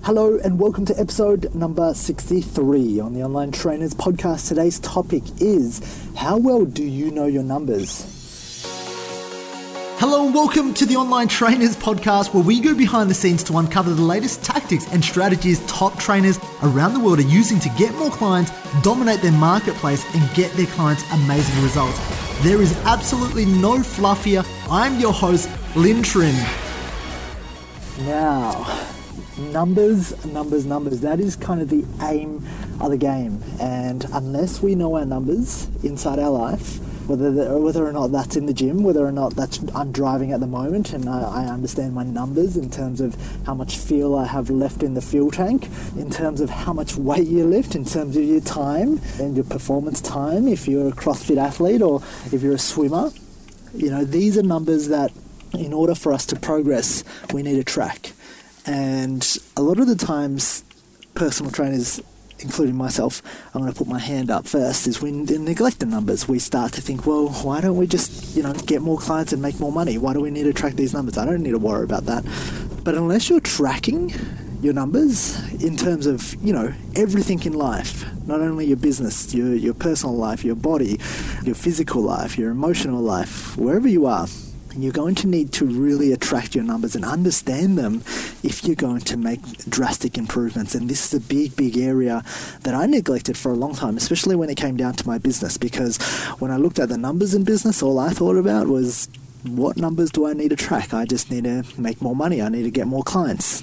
Hello and welcome to episode number 63 on the Online Trainers Podcast. Today's topic is, how well do you know your numbers? Hello and welcome to the Online Trainers Podcast, where we go behind the scenes to uncover the latest tactics and strategies top trainers around the world are using to get more clients, dominate their marketplace, and get their clients amazing results. There is absolutely no fluff here. I'm your host, Linh Trinh. Now, numbers. That is kind of the aim of the game. And unless we know our numbers inside our life, whether or not that's in the gym, whether or not I'm driving at the moment and I understand my numbers in terms of how much fuel I have left in the fuel tank, in terms of how much weight you lift, in terms of your time and your performance time, if you're a CrossFit athlete or if you're a swimmer, these are numbers that in order for us to progress, we need to track. And a lot of the times, personal trainers, including myself, I'm going to put my hand up first, is we neglect the numbers. We start to think, well, why don't we just, get more clients and make more money? Why do we need to track these numbers? I don't need to worry about that. But unless you're tracking your numbers in terms of, everything in life, not only your business, your personal life, your body, your physical life, your emotional life, wherever you are, you're going to need to really attract your numbers and understand them if you're going to make drastic improvements. And this is a big area that I neglected for a long time, especially when it came down to my business, because when I looked at the numbers in business, all I thought about was, what numbers do I need to track? I just need to make more money. I need to get more clients.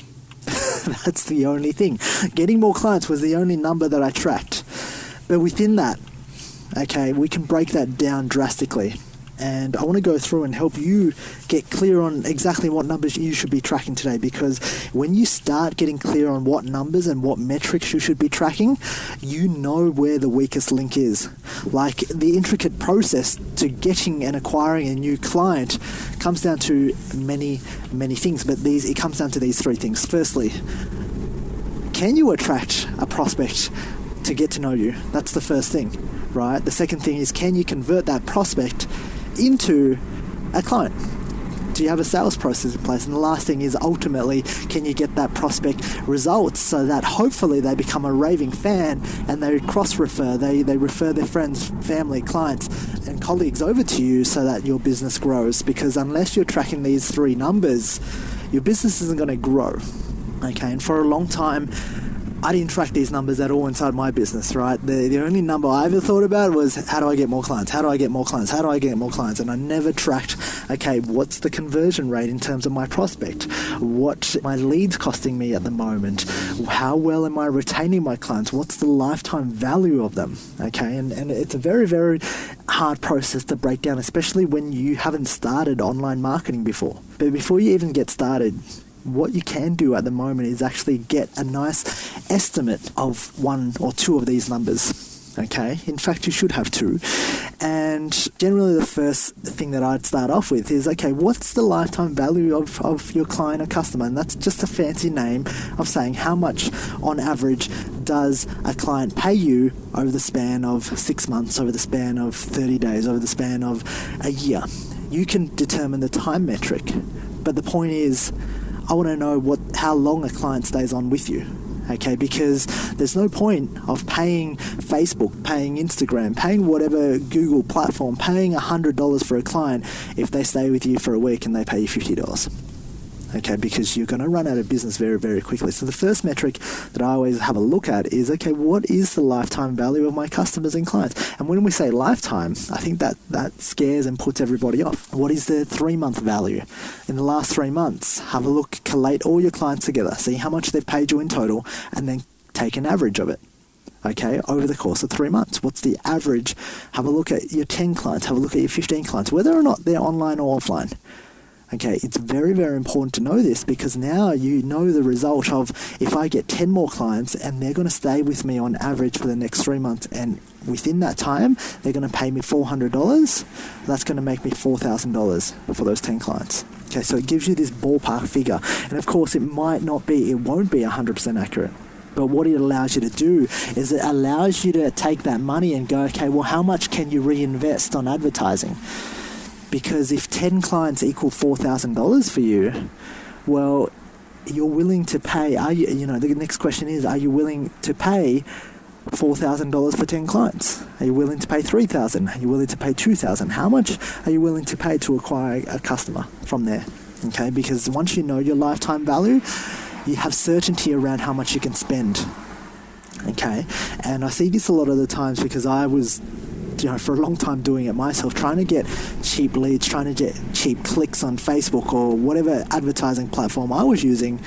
That's the only thing. Getting more clients was the only number that I tracked. But within that, we can break that down drastically. And I want to go through and help you get clear on exactly what numbers you should be tracking today, because when you start getting clear on what numbers and what metrics you should be tracking, you know where the weakest link is. Like, the intricate process to getting and acquiring a new client comes down to many things, but it comes down to these three things. Firstly, can you attract a prospect to get to know you? That's the first thing, right? The second thing is, can you convert that prospect into a client? Do you have a sales process in place? And the last thing is, ultimately, can you get that prospect results so that hopefully they become a raving fan and they cross-refer, they refer their friends, family, clients and colleagues over to you so that your business grows. Because unless you're tracking these three numbers, your business isn't going to grow. And for a long time, I didn't track these numbers at all inside my business, right? The only number I ever thought about was, how do I get more clients? How do I get more clients? How do I get more clients? And I never tracked, what's the conversion rate in terms of my prospect? What my leads costing me at the moment? How well am I retaining my clients? What's the lifetime value of them? And it's a very, very hard process to break down, especially when you haven't started online marketing before. But before you even get started, what you can do at the moment is actually get a nice estimate of one or two of these numbers. In fact, you should have two. And generally the first thing that I'd start off with is, what's the lifetime value of your client or customer? And that's just a fancy name of saying how much on average does a client pay you over the span of 6 months, over the span of 30 days, over the span of a year. You can determine the time metric. But the point is, I want to know how long a client stays on with you, because there's no point of paying Facebook, paying Instagram, paying whatever Google platform, paying $100 for a client if they stay with you for a week and they pay you $50. Because you're going to run out of business very, very quickly. So the first metric that I always have a look at is, what is the lifetime value of my customers and clients? And when we say lifetime, I think that scares and puts everybody off. What is the 3-month value? In the last 3 months, have a look, collate all your clients together, see how much they've paid you in total, and then take an average of it. Over the course of 3 months. What's the average? Have a look at your 10 clients, have a look at your 15 clients, whether or not they're online or offline. It's very, very important to know this, because now you know the result of, if I get 10 more clients and they're going to stay with me on average for the next 3 months, and within that time they're going to pay me $400, that's going to make me $4,000 for those 10 clients. So it gives you this ballpark figure. And of course, it won't be 100% accurate. But what it allows you to do is it allows you to take that money and go, how much can you reinvest on advertising? Because if 10 clients equal $4,000 for you, well, you're willing to pay, the next question is, are you willing to pay $4,000 for 10 clients? Are you willing to pay $3,000? Are you willing to pay $2,000? How much are you willing to pay to acquire a customer from there? Okay, because once you know your lifetime value, you have certainty around how much you can spend. Okay, and I see this a lot of the times because I was, for a long time doing it myself, trying to get cheap leads, trying to get cheap clicks on Facebook or whatever advertising platform I was using.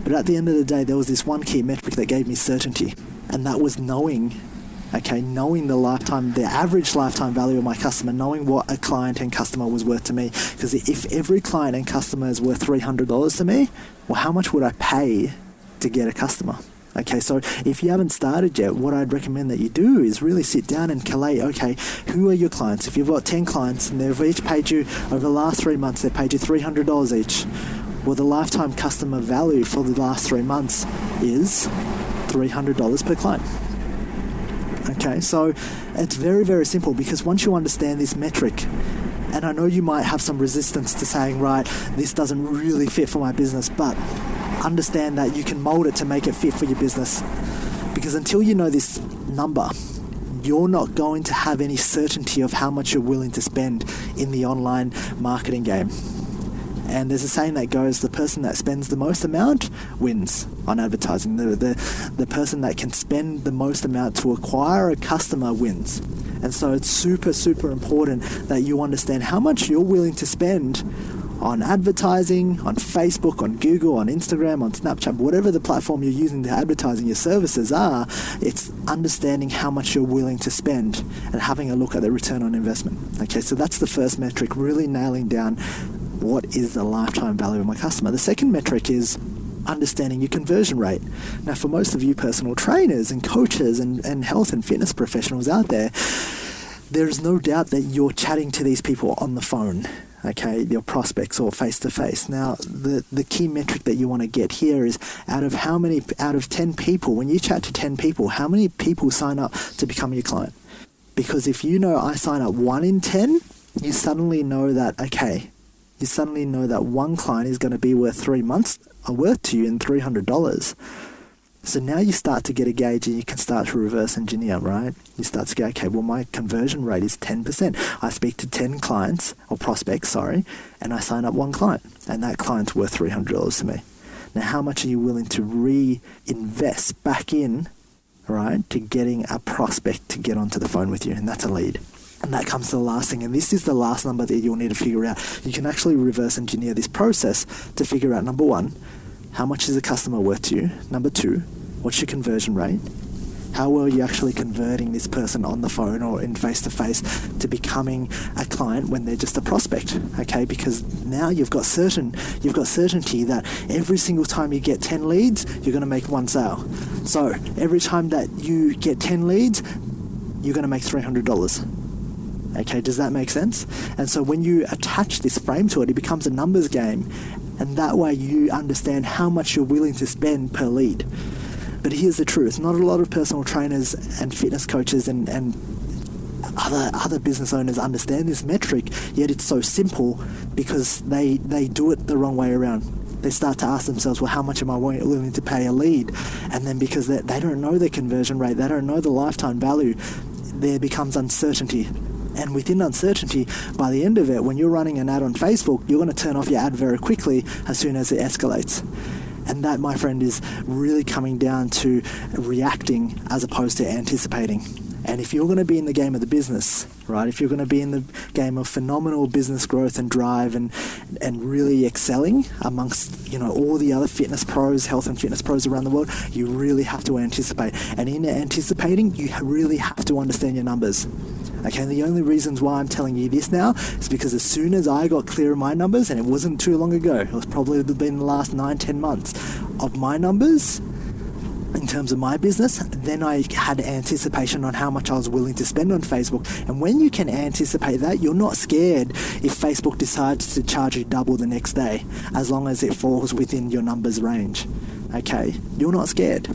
But at the end of the day, there was this one key metric that gave me certainty, and that was knowing the average lifetime value of my customer, knowing what a client and customer was worth to me. Because if every client and customer is worth $300 to me, well, how much would I pay to get a customer? Okay, so if you haven't started yet, what I'd recommend that you do is really sit down and collate, okay, who are your clients? If you've got 10 clients and they've each paid you, over the last 3 months, they've paid you $300 each. Well, the lifetime customer value for the last 3 months is $300 per client. Okay, so it's very, very simple, because once you understand this metric, and I know you might have some resistance to saying, right, this doesn't really fit for my business, but understand that you can mold it to make it fit for your business. Because until you know this number, you're not going to have any certainty of how much you're willing to spend in the online marketing game. And there's a saying that goes, the person that spends the most amount wins on advertising. The person that can spend the most amount to acquire a customer wins. And so it's super, super important that you understand how much you're willing to spend on advertising, on Facebook, on Google, on Instagram, on Snapchat, whatever the platform you're using to advertising your services are. It's understanding how much you're willing to spend and having a look at the return on investment. Okay, so that's the first metric, really nailing down what is the lifetime value of my customer. The second metric is understanding your conversion rate. Now, for most of you personal trainers and coaches and health and fitness professionals out there, there's no doubt that you're chatting to these people on the phone, okay, your prospects, or face-to-face. Now, the key metric that you want to get here is out of 10 people, when you chat to 10 people, how many people sign up to become your client? Because if you know I sign up 1 in 10, you suddenly know that, one client is going to be worth 3 months worth to you in $300. So now you start to get a gauge, and you can start to reverse engineer, right? You start to go, okay, well, my conversion rate is 10%. I speak to 10 clients, or prospects, and I sign up 1 client, and that client's worth $300 to me. Now, how much are you willing to reinvest back in, right, to getting a prospect to get onto the phone with you? And that's a lead. And that comes to the last thing, and this is the last number that you'll need to figure out. You can actually reverse engineer this process to figure out, number 1, how much is a customer worth to you? Number 2, what's your conversion rate? How well are you actually converting this person on the phone or in face-to-face to becoming a client when they're just a prospect? Okay, because now you've got certainty that every single time you get 10 leads, you're going to make 1 sale. So every time that you get 10 leads, you're going to make $300. Okay, does that make sense? And so when you attach this frame to it, it becomes a numbers game. And that way you understand how much you're willing to spend per lead. But here's the truth. Not a lot of personal trainers and fitness coaches and other business owners understand this metric, yet it's so simple because they do it the wrong way around. They start to ask themselves, well, how much am I willing to pay a lead? And then because they don't know their conversion rate, they don't know the lifetime value, there becomes uncertainty. And within uncertainty, by the end of it, when you're running an ad on Facebook, you're going to turn off your ad very quickly as soon as it escalates. And that, my friend, is really coming down to reacting as opposed to anticipating. And if you're going to be in the game of the business, right, if you're going to be in the game of phenomenal business growth and drive and really excelling amongst, all the other fitness pros, health and fitness pros around the world, you really have to anticipate. And in anticipating, you really have to understand your numbers. Okay, and the only reasons why I'm telling you this now is because as soon as I got clear of my numbers, and it wasn't too long ago, it was probably been the last 9-10 months of my numbers in terms of my business, then I had anticipation on how much I was willing to spend on Facebook. And when you can anticipate that, you're not scared if Facebook decides to charge you double the next day, as long as it falls within your numbers range. Okay, you're not scared.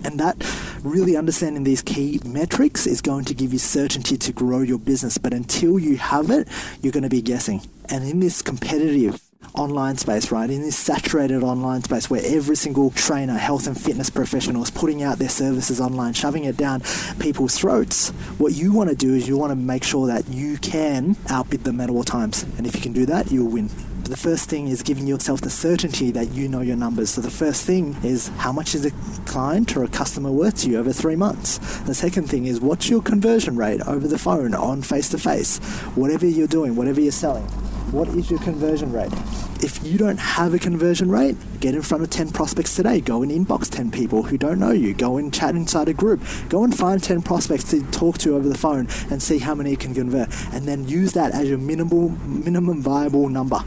And that really understanding these key metrics is going to give you certainty to grow your business. But until you have it, you're going to be guessing. And in this competitive online space, right? In this saturated online space where every single trainer, health and fitness professional is putting out their services online, shoving it down people's throats, what you want to do is you want to make sure that you can outbid them at all times. And if you can do that, you'll win. The first thing is giving yourself the certainty that you know your numbers. So the first thing is, how much is a client or a customer worth to you over 3 months? The second thing is, what's your conversion rate over the phone, on face-to-face? Whatever you're doing, whatever you're selling, what is your conversion rate? If you don't have a conversion rate, get in front of 10 prospects today. Go and inbox 10 people who don't know you. Go and chat inside a group. Go and find 10 prospects to talk to over the phone and see how many you can convert. And then use that as your minimum viable number.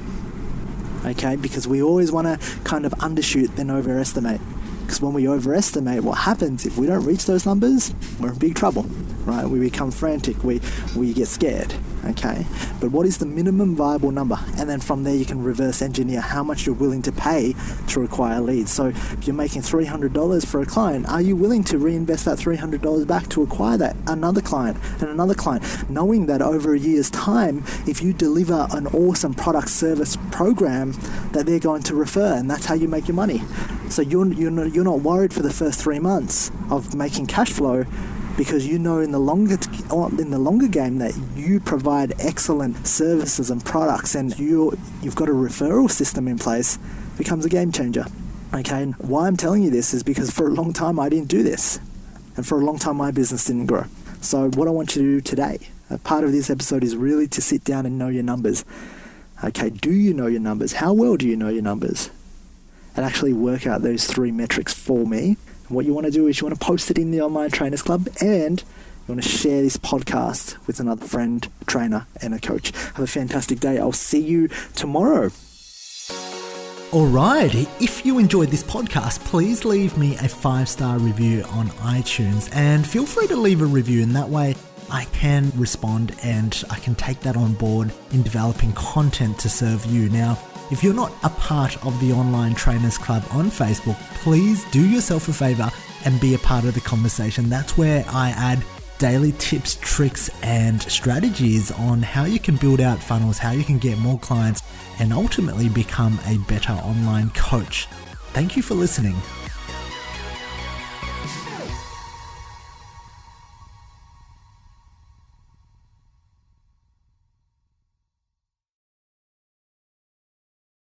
Okay, because we always want to kind of undershoot then overestimate. Because when we overestimate, what happens if we don't reach those numbers? We're in big trouble, right? We become frantic, we get scared, okay? But what is the minimum viable number? And then from there you can reverse engineer how much you're willing to pay to acquire leads. So if you're making $300 for a client, are you willing to reinvest that $300 back to acquire that another client and another client, knowing that over a year's time, if you deliver an awesome product service program, that they're going to refer, and that's how you make your money. So you're not worried for the first 3 months of making cash flow, because you know in the longer game that you provide excellent services and products, and you've got a referral system in place. It becomes a game changer. Okay, and why I'm telling you this is because for a long time I didn't do this, and for a long time my business didn't grow. So what I want you to do today, a part of this episode, is really to sit down and know your numbers. Okay, do you know your numbers? How well do you know your numbers? And actually work out those 3 metrics for me. And what you want to do is you want to post it in the Online Trainers Club, and you want to share this podcast with another friend, trainer, and a coach. Have a fantastic day. I'll see you tomorrow. Alright, if you enjoyed this podcast, please leave me a 5-star review on iTunes, and feel free to leave a review, and that way I can respond and I can take that on board in developing content to serve you. Now, if you're not a part of the Online Trainers Club on Facebook, please do yourself a favor and be a part of the conversation. That's where I add daily tips, tricks, and strategies on how you can build out funnels, how you can get more clients, and ultimately become a better online coach. Thank you for listening.